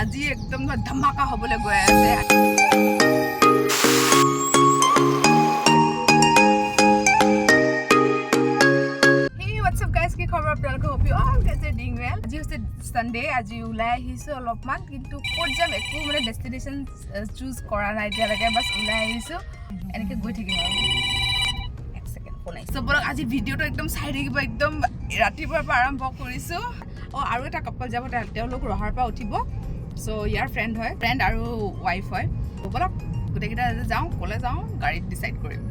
আজি একদম ধমাকা হ'বলৈ গৈ আছে Sunday আজি উলাই আহিছো অলপমান কিন্তু কোট যাম একো মানে ডেস্টিনেশন চুজ কৰা নাই এতিয়া লাগে বাস উলাই আহিছো এনেকে গৈ থাকিম আৰু এক সেকেন্ড ফোন আইছো বলক আজি ভিডিওটো একদম চাই থাকিব একদম ৰাতিপুৱাৰ পৰা আৰম্ভ কৰিছো আৰু এটা কাপল যাব তেওঁলোক ৰহাৰ পৰা উঠিব সো ইয়াৰ ফ্ৰেণ্ড আৰু ওয়াইফ হয় বলক গোটেইকেইটা যাওঁ কলে যাওঁ গাড়ীত ডিসাইড কৰিম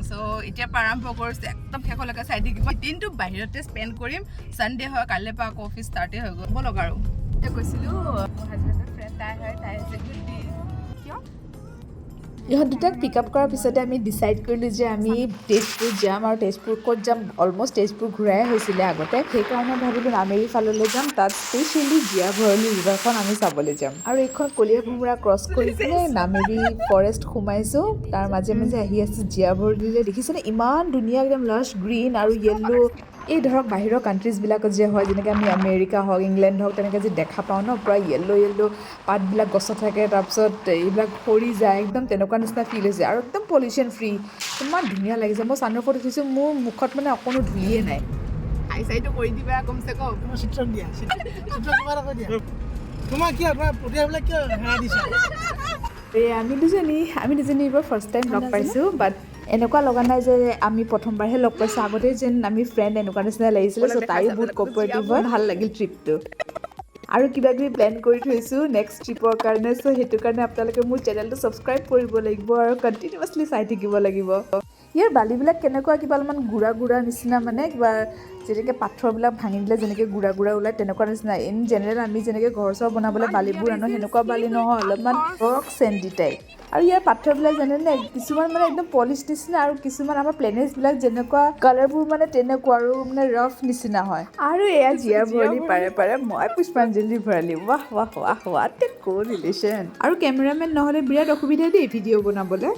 সো এতিয়া আৰম্ভ কৰিছে একদম শেষলৈকে চাই থাকিব দিনটো বাহিৰতে স্পেন্ড কৰিম সানডে হয় কাইলৈ পৰা অফিস ষ্টাৰ্ট হৈ গ'ল বলক আৰু এতিয়া কৈছিলো মোৰ হাজবেণ্ডৰ ফ্ৰেণ্ড তাই আছে গুড ডে কিয় ইহঁত দুটাক পিক আপ কৰাৰ পিছতে আমি ডিসাইড কৰিলোঁ যে আমি তেজপুৰ যাম আৰু তেজপুৰ ক'ত যাম অলমষ্ট তেজপুৰ ঘূৰাই হৈছিলে আগতে সেইকাৰণে ভাবিলোঁ নামেৰি ফাললৈ যাম তাত স্পেচিয়েলি জিয়া ভৰলী ৰিভাৰখন আমি চাবলৈ যাম আৰু এইখন কলীয়া ভোমোৰা ক্ৰছ কৰি কিনে নামেৰি ফৰেষ্ট সোমাইছোঁ তাৰ মাজে মাজে আহি আছোঁ জিয়া ভৰলীলৈ দেখিছেনে ইমান ধুনীয়া একদম লাছ গ্ৰীণ আৰু য়েল্লো এই ধৰক বাহিৰৰ কাণ্ট্ৰিজবিলাকত যে হয় যেনেকৈ আমি আমেৰিকা হওক ইংলেণ্ড হওক তেনেকৈ যে দেখা পাওঁ ন পূৰা য়েল্লো পাতবিলাক গছত থাকে তাৰপিছত এইবিলাক সৰি যায় একদম তেনেকুৱা নিচিনা ফিল হৈছে আৰু একদম পলিউশ্যন ফ্ৰী ইমান ধুনীয়া লাগিছে মই চানৰুফত উঠিছোঁ মোৰ মুখত মানে অকণো ধূলিয়ে নাই আইচাইটো কৰি দিবা কমচে কম চিত্ৰ দিয়া চিত্ৰ কিবা দিয়া তোমাৰ কি আপোনাৰ প্ৰতিভাবিলাক কিয় হেৰাই দিছা আমি দুজনী এইবাৰ ফাৰ্ষ্ট টাইম লগ পাইছোঁ বাট এনেকুৱা লগা নাই যে আমি প্ৰথমবাৰহে লগ পাইছোঁ আগতে যেন আমি ফ্ৰেণ্ড এনেকুৱা নিচিনা লাগিছিলে চ' তাইও বহুত কপাৰেটিভ হয় ভাল লাগিল ট্ৰিপটো আৰু কিবা কিবি প্লেন কৰি থৈছোঁ নেক্সট ট্ৰিপৰ কাৰণে চ' সেইটো কাৰণে আপোনালোকে মোৰ চেনেলটো ছাবস্ক্ৰাইব কৰিব লাগিব আৰু কণ্টিনিউৱাছলি চাই থাকিব লাগিব ইয়াৰ বালিবিলাক কেনেকুৱা কিবা অলপমান গুড়া নিচিনা মানে কিবা যেনেকৈ পাথৰবিলাক ভাঙি দিলে যেনেকৈ গুড়া ওলায় তেনেকুৱা নিচিনা ইন জেনেৰেল আমি যেনেকৈ ঘৰ চৰ বনাবলৈ বালিবোৰ আনো সেনেকুৱা বালি নহয় অলপমান ৰক চেণ্ডি টাইপ আৰু ইয়াৰ পাথৰবিলাক জানেনে কিছুমান মানে একদম পলিছ নিচিনা আৰু কিছুমান আমাৰ প্লেনেটছবিলাক যেনেকুৱা কালাৰবোৰ মানে তেনেকুৱা আৰু মানে ৰাফ নিচিনা হয় আৰু এয়া জিয়া ভৰলী পাৰে মই পুষ্পাঞ্জলি ভৰালি ৱাহ হোৱাট এ কো ৰিলেশ্যন আৰু কেমেৰামেন নহ'লে বিৰাট অসুবিধা দেই ভিডিঅ' বনাবলৈ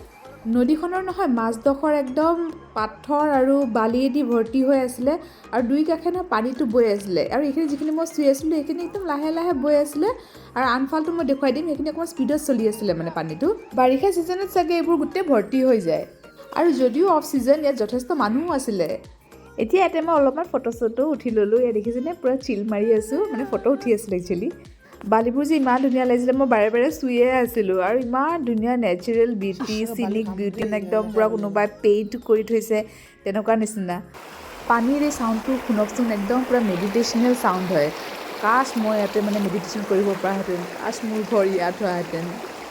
নদীখনৰ নহয় মাজডোখৰ একদম পাথৰ আৰু বালিয়েদি ভৰ্তি হৈ আছিলে আৰু দুই কাষে নহয় পানীটো বৈ আছিলে আৰু এইখিনি যিখিনি মই চুই আছিলোঁ সেইখিনি একদম লাহে বৈ আছিলে আৰু আনফালটো মই দেখুৱাই দিম সেইখিনি অকণমান স্পীডত চলি আছিলে মানে পানীটো বাৰিষা ছিজনত চাগে এইবোৰ গোটেই ভৰ্তি হৈ যায় আৰু যদিও অফ ছিজন ইয়াত যথেষ্ট মানুহো আছিলে এতিয়া ইয়াতে মই অলপমান ফটো চটো উঠি ল'লোঁ ইয়াত দেখিছেনে পূৰা চিল মাৰি আছোঁ মানে ফটো উঠি আছিলোঁ একচুৱেলি বালিবোৰ যে ইমান ধুনীয়া লাগিছিলে মই বাৰে চুইয়ে আছিলোঁ আৰু ইমান ধুনীয়া নেচাৰেল বিউটি চিনিক বিউটি একদম পূৰা কোনোবাই পেইণ্ট কৰি থৈছে তেনেকুৱা নিচিনা পানীৰ এই চাউণ্ডটো শুনকচোন একদম পূৰা মেডিটেশ্যনেল চাউণ্ড হয় কাছ মই ইয়াতে মানে মেডিটেশ্যন কৰিব পৰাহেঁতেন কাছ মোৰ ঘৰ ইয়াত হোৱাহেঁতেন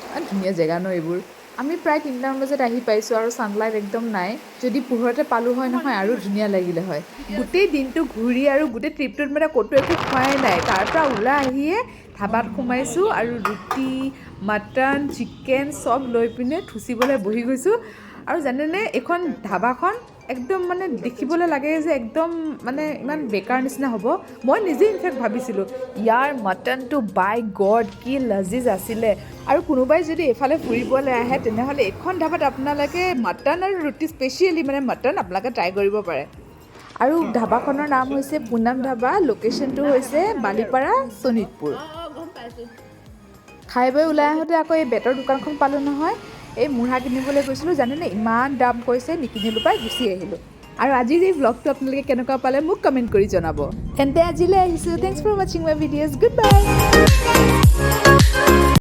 ইমান ধুনীয়া জেগা ন এইবোৰ আমি প্ৰায় 3টামান বজাত আহি পাইছোঁ আৰু ছানলাইট একদম নাই যদি পোহৰতে পালোঁ হয় নহয় আৰু ধুনীয়া লাগিলে হয় গোটেই দিনটো ঘূৰি আৰু গোটেই ট্ৰিপটোত মানে ক'তো একো খোৱাই নাই তাৰ পৰা ওলাই আহিয়ে ধাবাত সোমাইছোঁ আৰু ৰুটি মাটন চিকেন চব লৈ পিনে থুচিবলৈ বহি গৈছোঁ আৰু জানেনে এইখন ধাবাখন একদম মানে দেখিবলৈ লাগে যে একদম মানে ইমান বেকাৰ নিচিনা হ'ব মই নিজে ইনফেক্ট ভাবিছিলোঁ ইয়াৰ মাটনটো বাই গড কি লজিজ আছিলে আৰু কোনোবাই যদি এইফালে ফুৰিবলৈ আহে তেনেহ'লে এইখন ধাবাত আপোনালোকে মাটন আৰু ৰুটি স্পেচিয়েলি মানে মাটন আপোনালোকে ট্ৰাই কৰিব পাৰে আৰু ধাবাখনৰ নাম হৈছে পুনাম ধাবা লোকেশ্যনটো হৈছে বালিপাৰা শোণিতপুৰ খাই বৈ ওলাই আহোঁতে আকৌ এই বেতৰ দোকানখন পালোঁ নহয় এই মুঢ়া কিনিবলৈ গৈছিলোঁ জানেনে ইমান দাম কৈছে নিকিনিলোঁ পাই গুচি আহিলোঁ আৰু আজিৰ এই ব্লগটো আপোনালোকে কেনেকুৱা পালে মোক কমেণ্ট কৰি জনাব তেন্তে আজিলৈ আহিছোঁ থেংকছ ফৰ ৱাচিং মাই ভিডিঅ'জ গুড বাই